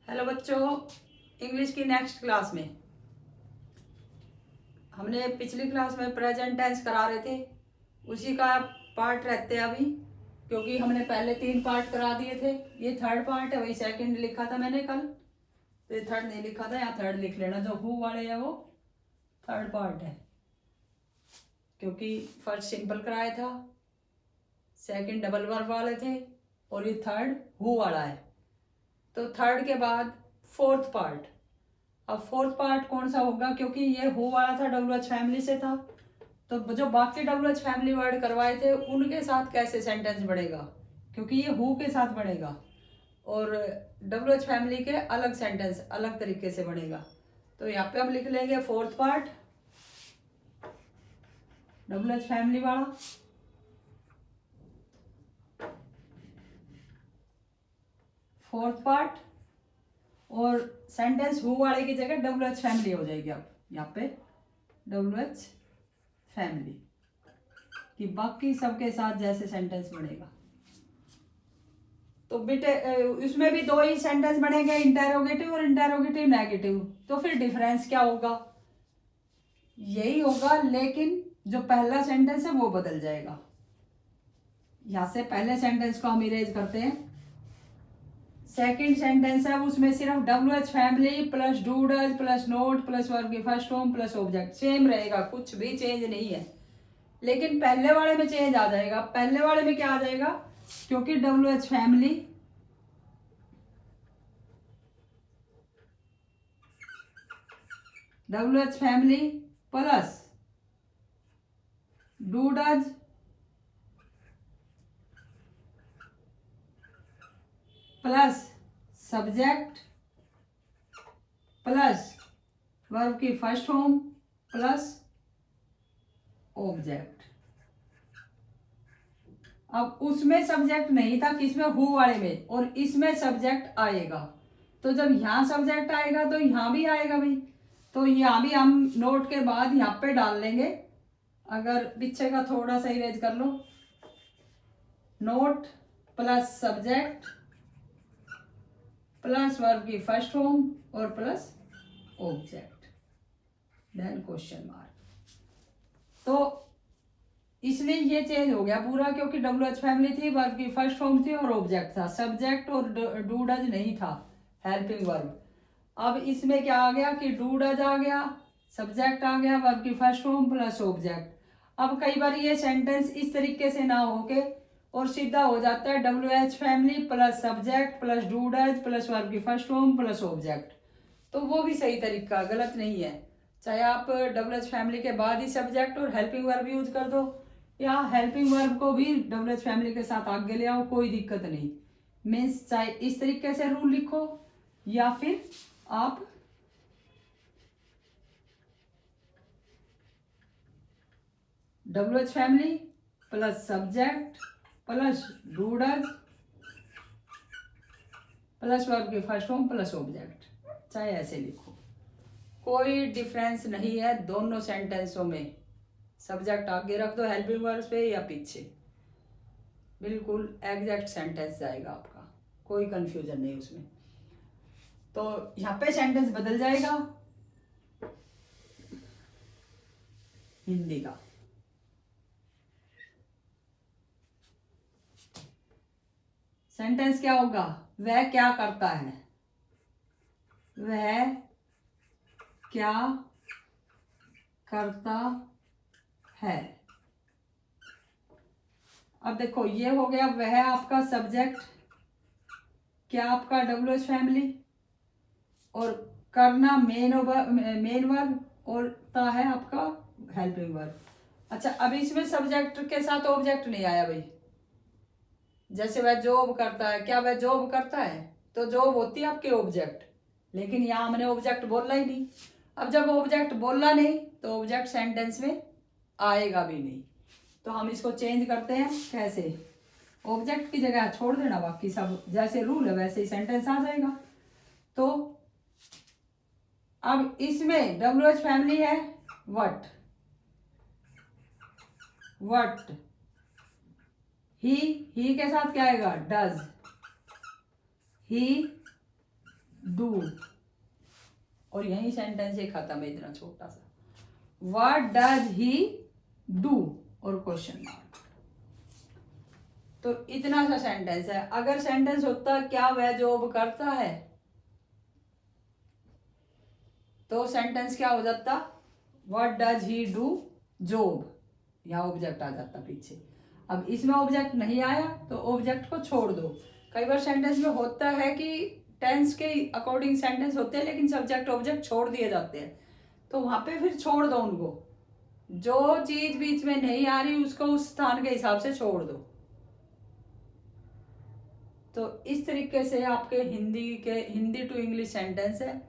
Hello बच्चों, English की next class में हमने पिछली क्लास में प्रेजेंट टेंस करा रहे थे। उसी का पार्ट रहते हैं अभी, क्योंकि हमने पहले 3 पार्ट करा दिए थे। ये थर्ड पार्ट है, वही सेकंड लिखा था मैंने कल, तो ये थर्ड नहीं लिखा था, यहाँ थर्ड लिख लेना। जो हु वाले है वो थर्ड पार्ट है, क्योंकि फर्स्ट सिंपल कराया था, सेकंड डबल वर्ब वाले थे और ये थर्ड हु वाला है। तो थर्ड के बाद फोर्थ पार्ट। अब फोर्थ पार्ट कौन सा होगा, क्योंकि ये हु वाला था, WH फैमिली से था, तो जो बाकी WH फैमिली वर्ड करवाए थे उनके साथ कैसे सेंटेंस बढ़ेगा, क्योंकि ये हु के साथ बढ़ेगा और WH फैमिली के अलग सेंटेंस अलग तरीके से बनेगा। तो यहाँ पे हम लिख लेंगे फोर्थ पार्ट WH फैमिली वाला, फोर्थ पार्ट, और सेंटेंस हु वाले की जगह WH फैमिली हो जाएगी। अब यहाँ पे WH फैमिली कि बाकी सबके साथ जैसे सेंटेंस बनेगा। तो बेटे इसमें भी 2 ही सेंटेंस बनेंगे, इंटेरोगेटिव और इंटेरोगेटिव नेगेटिव। तो फिर डिफरेंस क्या होगा? यही होगा, लेकिन जो पहला सेंटेंस है वो बदल जाएगा। यहां से पहले सेंटेंस को हम इरेज करते हैं। सेकंड सेंटेंस है, उसमें सिर्फ WH family plus do does plus not plus verb की first form plus object same रहेगा, कुछ भी चेंज नहीं है। लेकिन पहले वाले में चेंज आ जाएगा। पहले वाले में क्या आ जाएगा? क्योंकि WH family plus do does plus subject plus verb की फर्स्ट फॉर्म प्लस ऑब्जेक्ट। अब उसमें सब्जेक्ट नहीं था, किसमें? हु वाले में, और इसमें सब्जेक्ट आएगा। तो जब यहाँ सब्जेक्ट आएगा तो यहाँ भी आएगा भाई। तो यहाँ भी हम नोट के बाद यहाँ पे डाल लेंगे। अगर पीछे का थोड़ा सा इरेज कर लो, not plus subject plus verb की फर्स्ट फॉर्म और plus object, then question mark. तो इसलिए ये चेंज हो गया पूरा, क्योंकि WH फैमिली थी, वर्ब की फर्स्ट फॉर्म थी और ऑब्जेक्ट था, सब्जेक्ट और डू डज नहीं था, हेल्पिंग वर्ब। अब इसमें क्या आ गया कि डू डज आ गया, सब्जेक्ट आ गया, वर्ब की फर्स्ट फॉर्म प्लस ऑब्जेक्ट। अब कई बार ये सेंटेंस इस तरीके से ना होके और सीधा हो जाता है WH family plus subject plus do does plus verb की फर्स्ट फॉर्म प्लस ऑब्जेक्ट। तो वो भी सही तरीका, गलत नहीं है। चाहे आप WH फैमिली के बाद ही सब्जेक्ट और हेल्पिंग वर्ब यूज कर दो, या हेल्पिंग वर्ब को भी WH फैमिली के साथ आगे ले आओ, कोई दिक्कत नहीं। मीन्स चाहे इस तरीके से रूल लिखो या फिर आप WH family plus subject plus do does plus verb की फर्स्ट फॉर्म प्लस ऑब्जेक्ट, चाहे ऐसे लिखो, कोई डिफरेंस नहीं है दोनों सेंटेंसों में। सब्जेक्ट आगे रख दो हेल्पिंग वर्ब पे या पीछे, बिल्कुल एग्जैक्ट सेंटेंस जाएगा आपका, कोई कंफ्यूजन नहीं उसमें। तो यहाँ पे सेंटेंस बदल जाएगा हिंदी का। सेंटेंस क्या होगा? वह क्या करता है, वह क्या करता है। अब देखो ये हो गया, वह आपका सब्जेक्ट, क्या आपका WH फैमिली, और करना मेन वर्ब, और ता है आपका हेल्पिंग वर्ब। अच्छा, अब इसमें सब्जेक्ट के साथ ऑब्जेक्ट नहीं आया भाई। जैसे वह जॉब करता है, क्या वह जॉब करता है? तो जॉब होती है आपके ऑब्जेक्ट, लेकिन यहाँ हमने ऑब्जेक्ट बोला ही नहीं। अब जब ऑब्जेक्ट बोला नहीं तो ऑब्जेक्ट सेंटेंस में आएगा भी नहीं। तो हम इसको चेंज करते हैं, कैसे? ऑब्जेक्ट की जगह छोड़ देना, बाकी सब जैसे रूल है वैसे ही सेंटेंस आ जाएगा। तो अब इसमें WH फैमिली है वट, ही के साथ क्या आएगा? डज, ही डू, और यही सेंटेंस ये खत्म है, इतना छोटा सा। व्हाट डज ही डू और क्वेश्चन मार्क। तो इतना सा सेंटेंस है। अगर सेंटेंस होता क्या वह जॉब करता है, तो सेंटेंस क्या हो जाता, what does he do job, यहाँ ऑब्जेक्ट आ जाता पीछे। अब इसमें ऑब्जेक्ट नहीं आया तो ऑब्जेक्ट को छोड़ दो। कई बार सेंटेंस में होता है कि टेंस के अकॉर्डिंग सेंटेंस होते हैं लेकिन सब्जेक्ट ऑब्जेक्ट छोड़ दिए जाते हैं, तो वहां पे फिर छोड़ दो उनको। जो चीज बीच में नहीं आ रही उसको उस स्थान के हिसाब से छोड़ दो। तो इस तरीके से आपके हिंदी टू इंग्लिश सेंटेंस है।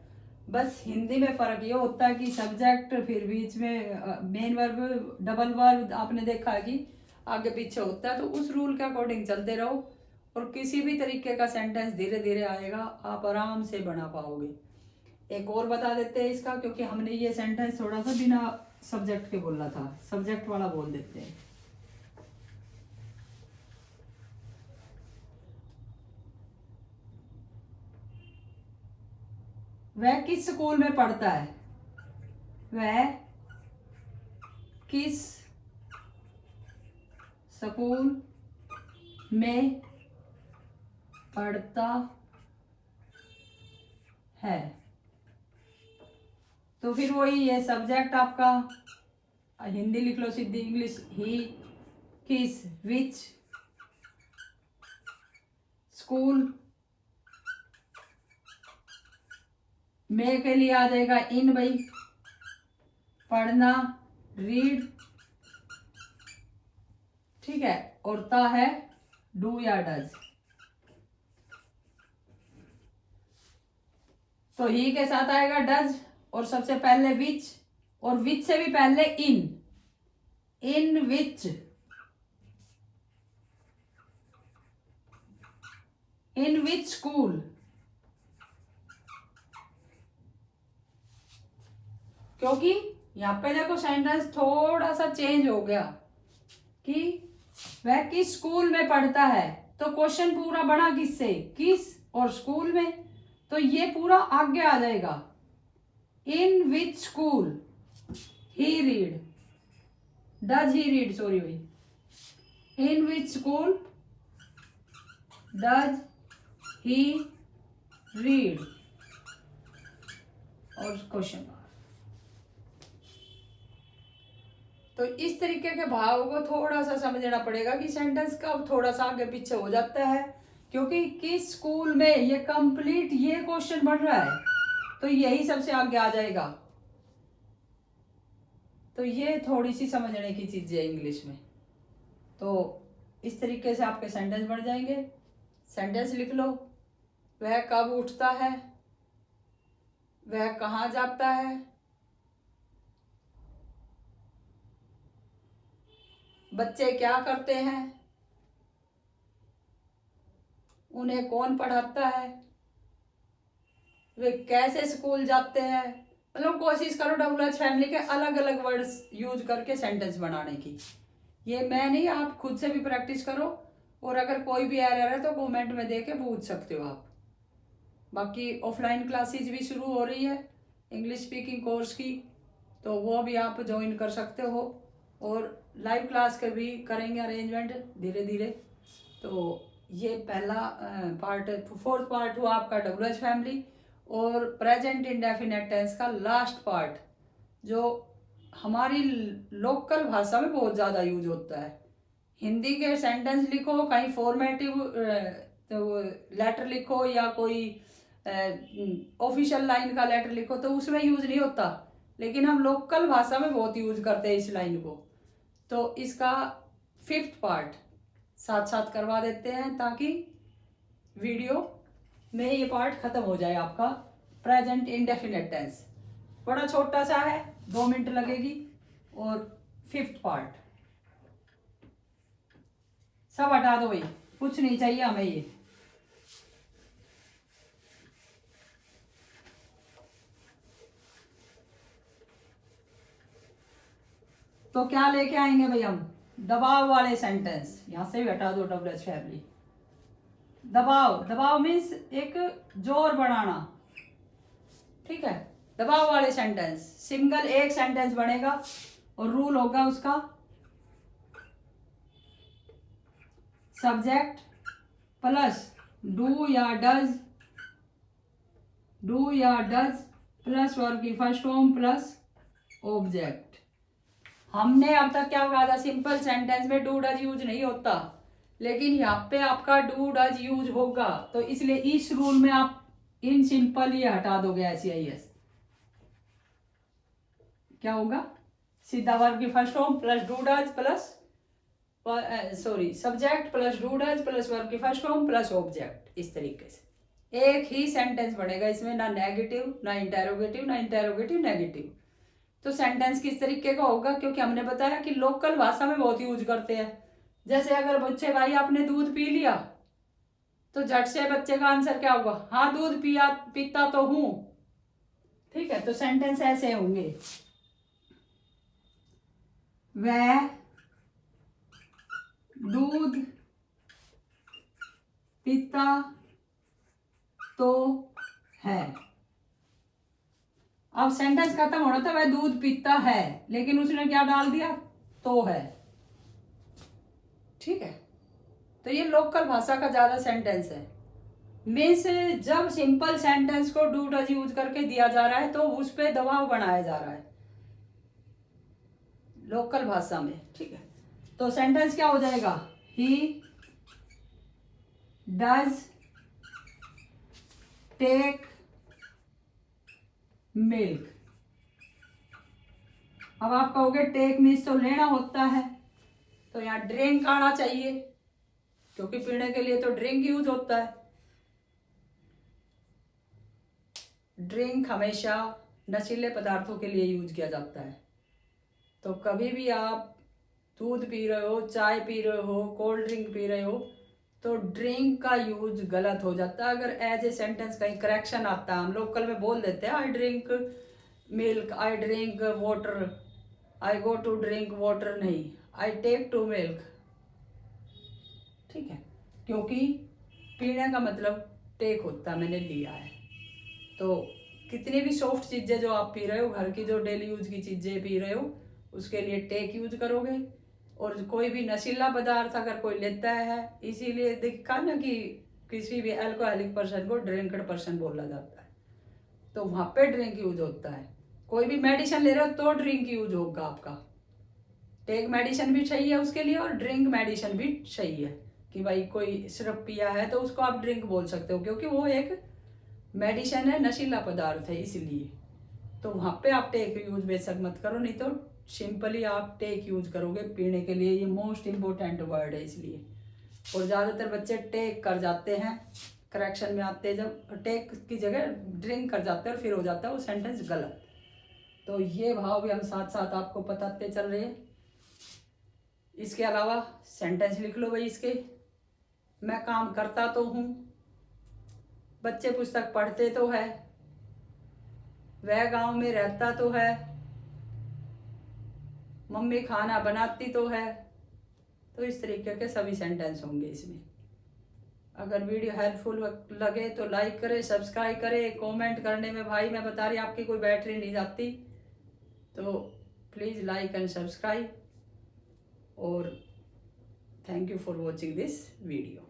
बस हिंदी में फर्क ये होता है कि सब्जेक्ट फिर बीच में मेन वर्ब, डबल वर्ब आपने देखा है कि आगे पीछे होता है, तो उस रूल के अकॉर्डिंग चलते रहो और किसी भी तरीके का सेंटेंस धीरे धीरे आएगा, आप आराम से बना पाओगे। एक और बता देते हैं इसका, क्योंकि हमने ये सेंटेंस थोड़ा सा बिना सब्जेक्ट के बोला था, सब्जेक्ट वाला बोल देते हैं। वह किस स्कूल में पढ़ता है, वह किस स्कूल में पढ़ता है। तो फिर वही है सब्जेक्ट आपका, हिंदी लिख लो सीधी इंग्लिश, ही, किस, विच स्कूल, में के लिए आ जाएगा इन भाई, पढ़ना, रीड, ठीक है, और ता है डू या डज। तो ही के साथ आएगा डज, और सबसे पहले विच, और विच से भी पहले इन विच, इन विच स्कूल। क्योंकि यहां पे देखो सेंटेंस थोड़ा सा चेंज हो गया कि वह किस स्कूल में पढ़ता है, तो क्वेश्चन पूरा बना किससे, किस और स्कूल में, तो ये पूरा आगे आ जाएगा, in which school he read, does he read, sorry भाई, in which school does he read और क्वेश्चन मार्क। तो इस तरीके के भाव को थोड़ा सा समझना पड़ेगा कि सेंटेंस कब थोड़ा सा आगे पीछे हो जाता है, क्योंकि किस स्कूल में ये कंप्लीट ये क्वेश्चन बन रहा है, तो यही सबसे आगे आ जाएगा। तो ये थोड़ी सी समझने की चीज है इंग्लिश में। तो इस तरीके से आपके सेंटेंस बन जाएंगे। सेंटेंस लिख लो, वह कब उठता है, वह कहाँ जाता है, बच्चे क्या करते हैं, उन्हें कौन पढ़ाता है, वे कैसे स्कूल जाते हैं। मतलब कोशिश करो WH फैमिली के अलग अलग वर्ड्स यूज करके सेंटेंस बनाने की। ये मैं नहीं, आप खुद से भी प्रैक्टिस करो, और अगर कोई भी एरर है तो कमेंट में दे के पूछ सकते हो आप। बाकी ऑफलाइन क्लासेज भी शुरू हो रही है इंग्लिश स्पीकिंग कोर्स की, तो वो भी आप ज्वाइन कर सकते हो, और लाइव क्लास के भी करेंगे अरेंजमेंट धीरे धीरे। तो ये पहला पार्ट, फोर्थ पार्ट हुआ आपका WH फैमिली, और प्रेजेंट इंडेफिनिट टेंस का लास्ट पार्ट जो हमारी लोकल भाषा में बहुत ज़्यादा यूज होता है। हिंदी के सेंटेंस लिखो, कहीं फॉर्मेटिव तो लेटर लिखो या कोई ऑफिशियल लाइन का लेटर लिखो तो उसमें यूज नहीं होता, लेकिन हम लोकल भाषा में बहुत यूज करते हैं इस लाइन को। तो इसका फिफ्थ पार्ट साथ साथ करवा देते हैं ताकि वीडियो में ये पार्ट खत्म हो जाए आपका प्रेजेंट इंडेफिनिट टेंस। बड़ा छोटा सा है, 2 मिनट लगेगी, और फिफ्थ पार्ट सब हटा दो भाई, कुछ नहीं चाहिए हमें ये। तो क्या लेके आएंगे भाई हम, दबाव वाले सेंटेंस, यहां से भी हटा दो WH फैमिली। दबाव, दबाव मीन्स एक जोर बढ़ाना, ठीक है। दबाव वाले सेंटेंस सिंगल एक सेंटेंस बनेगा और रूल होगा उसका सब्जेक्ट प्लस डू या डज प्लस वर्ब की फर्स्ट फॉर्म प्लस ऑब्जेक्ट। हमने अब तक क्या कहा था, सिंपल सेंटेंस में डू डज यूज नहीं होता, लेकिन यहाँ पे आपका डू डज यूज होगा, तो इसलिए इस रूल में आप इन सिंपल ये हटा दोगे SEIS। क्या होगा, सीधा वर्ब की first form plus do does plus subject plus do does plus verb की फर्स्ट फॉर्म प्लस ऑब्जेक्ट। इस तरीके से एक ही सेंटेंस बनेगा, इसमें ना नेगेटिव ना इंटेरोगेटिव नेगेटिव। तो सेंटेंस किस तरीके का होगा, क्योंकि हमने बताया कि लोकल भाषा में बहुत यूज करते हैं। जैसे अगर बच्चे भाई आपने दूध पी लिया तो झट से बच्चे का आंसर क्या होगा, हाँ दूध पीता तो हूं। ठीक है, तो सेंटेंस ऐसे होंगे, वह दूध पीता तो है। अब सेंटेंस खत्म होना था, वह दूध पीता है, लेकिन उसने क्या डाल दिया, तो है। ठीक है, तो ये लोकल भाषा का ज्यादा सेंटेंस है। मीन्स जब सिंपल सेंटेंस को डू डज यूज करके दिया जा रहा है तो उस पर दबाव बनाया जा रहा है लोकल भाषा में। ठीक है, तो सेंटेंस क्या हो जाएगा, ही डज टेक मिल्क। अब आप कहोगे टेक मीन्स तो लेना होता है, तो यहाँ ड्रिंक आना चाहिए, क्योंकि पीने के लिए तो ड्रिंक यूज होता है। ड्रिंक हमेशा नशीले पदार्थों के लिए यूज किया जाता है। तो कभी भी आप दूध पी रहे हो, चाय पी रहे हो, कोल्ड ड्रिंक पी रहे हो, तो ड्रिंक का यूज गलत हो जाता है। अगर एज ए सेंटेंस कहीं करेक्शन आता है, हम लोकल में बोल देते हैं I drink milk, I drink water, I go to drink water, नहीं आई टेक टू मिल्क। ठीक है, क्योंकि पीने का मतलब टेक होता है, मैंने लिया है। तो कितनी भी सॉफ्ट चीज़ें जो आप पी रहे हो, घर की जो डेली यूज की चीज़ें पी रहे हो, उसके लिए टेक यूज करोगे। और कोई भी नशीला पदार्थ अगर कोई लेता है, इसीलिए देखा ना कि किसी भी अल्कोहलिक पर्सन को ड्रिंकड पर्सन बोला जाता है, तो वहाँ पे ड्रिंक यूज होता है। कोई भी मेडिसिन ले रहे हो तो ड्रिंक यूज होगा आपका। टेक मेडिसिन भी सही है उसके लिए और ड्रिंक मेडिसिन भी सही है, कि भाई कोई सिरप पिया है तो उसको आप ड्रिंक बोल सकते हो, क्योंकि वो एक मेडिसिन है, नशीला पदार्थ है इसलिए। तो वहाँ पे आप टेक यूज बेशक मत करो, नहीं तो सिंपली आप टेक यूज करोगे पीने के लिए। ये मोस्ट इम्पोर्टेंट वर्ड है इसलिए। और ज़्यादातर बच्चे टेक कर जाते हैं, करेक्शन में आते हैं जब टेक की जगह ड्रिंक कर जाते हैं और फिर हो जाता है वो सेंटेंस गलत। तो ये भाव भी हम साथ साथ आपको बताते चल रहे हैं। इसके अलावा सेंटेंस लिख लो भाई इसके, मैं काम करता तो हूँ, बच्चे पुस्तक पढ़ते तो है, वह गांव में रहता तो है, मम्मी खाना बनाती तो है। तो इस तरीके के सभी सेंटेंस होंगे इसमें। अगर वीडियो हेल्पफुल लगे तो लाइक करें, सब्सक्राइब करें। कमेंट करने में भाई मैं बता रही आपकी कोई बैटरी नहीं जाती, तो प्लीज़ लाइक एंड सब्सक्राइब। और thank you for watching this video.